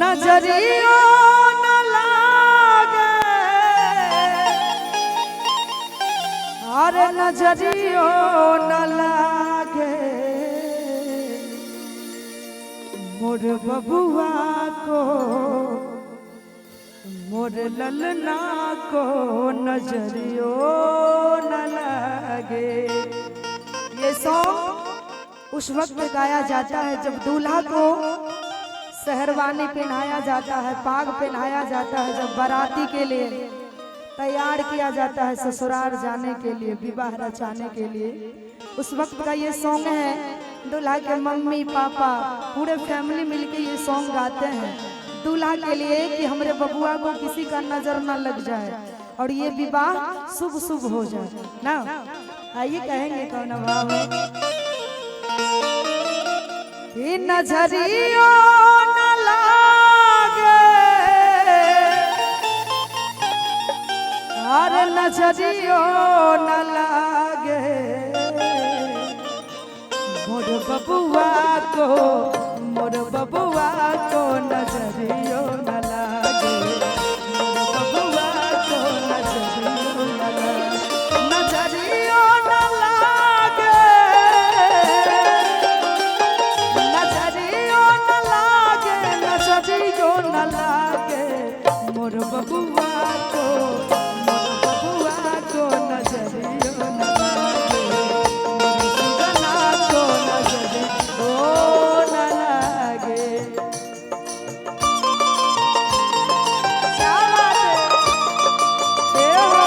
नजरियो न लागे अरे नजरियो न लागे मोर बबुआ को मोर ललना को नजरियो न लागे। ये सॉन्ग उस वक्त गाया जाता है जब दूल्हा को सहरवानी पहनाया जाता है, पाग पहनाया जाता है, जब बाराती के लिए तैयार किया जाता है ससुराल जाने के लिए, विवाह रचाने के लिए। उस वक्त का ये सॉन्ग है। दूल्हा के मम्मी पापा पूरे फैमिली मिलके ये सॉन्ग गाते हैं दूल्हा के लिए कि हमारे बबुआ को किसी का नजर न लग जाए और ये विवाह शुभ शुभ हो जाए ना। आइए कहेंगे कौन भाव कि नजरियो न लागे अरे नजरियो न लागे मोर बबुआ को नजरियो न लागे मोर बबुआ को नजरियो न लागे नजरियो न लागे नजरियो न लागे नजरियो न लागे मोर बबुआ को नजरियो न लागे मोर सुगना को नजरियो न लागे। क्या बात है ए हो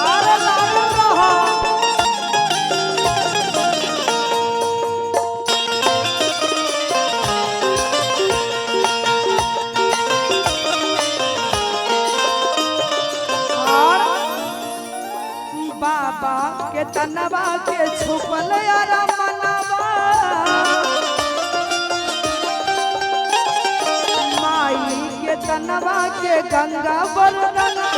अरे लागल रहा बाबा के तनवा के छुपल यारा मनवा माई के तनवा के गंगा बरदनवा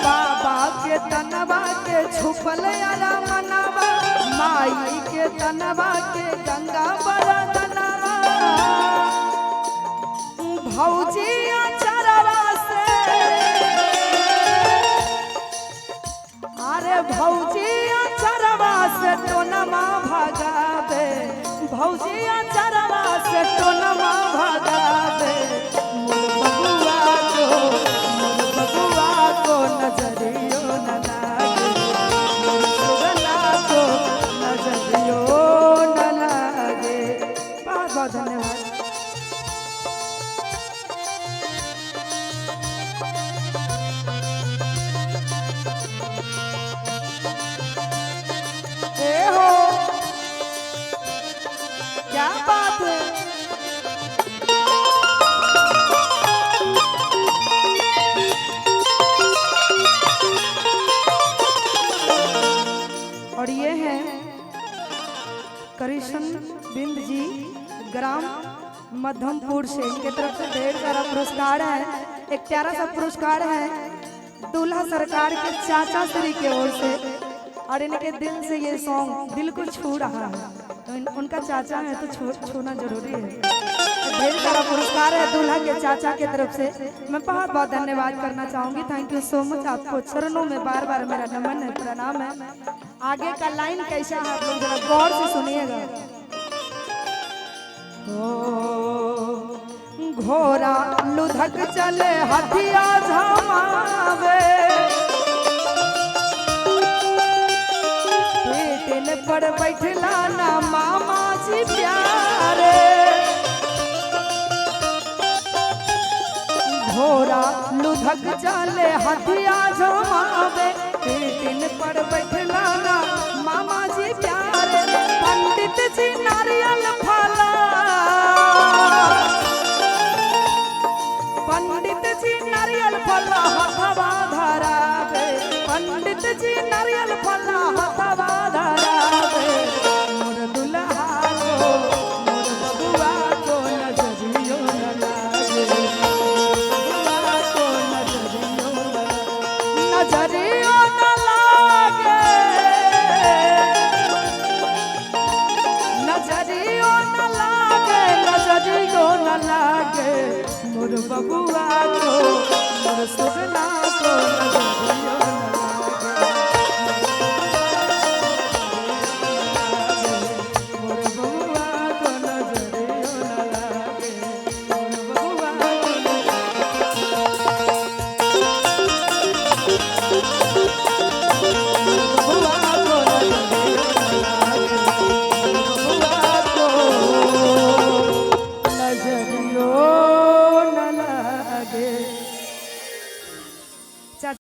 बाबा के तनवा के छुपल यारा मनवा माई के तनवा के गंगा बरदनवा भौजी चरवा से अरे भौजी चरवा से टोनमा भगावे भौजी चरवा से टोनमा भगावे मोर बबुआ को नजरियो न लागे मोर सुगना को नजरियो न लागे। बहुत बहुत धन्यवाद। ए हो क्या बात है और ये है कृष्ण बिंद जी ग्राम मध्यमपुर से, इनके तरफ से ढेर सारा पुरस्कार है। एक प्यारा सा पुरस्कार है दूल्हा सरकार के चाचा श्री के ओर से और इनके दिल से ये सॉन्ग दिल को छू रहा है तो उनका चाचा है तो छूना जरूरी है। ढेर सारा पुरस्कार है दूल्हा के चाचा के तरफ से। मैं बहुत बहुत धन्यवाद करना चाहूंगी। Thank you so much. आपको चरणों में बार बार मेरा नमन है, प्रणाम है। आगे का लाइन कैसा है आप लोग जरा गौर से सुनिएगा। घोड़ा लुधक चले हथिया झमावे पेटिन पर बैठला ना मामा जी प्यारे घोड़ा लुधक चले हथिया झमावे पेटिन पर बैठला ना मामा जी प्यारे पंडित जी नारियल फला पंडित जी नारियल फला हथवा धरावे पंडित जी नारियल फला हथवा धरावे मोर दुल्हा को मोर बबुआ को नजरियो न लागे बबुआ को नजरियो न लागे नजर लागे मोर बबुआ को मोर सुगना को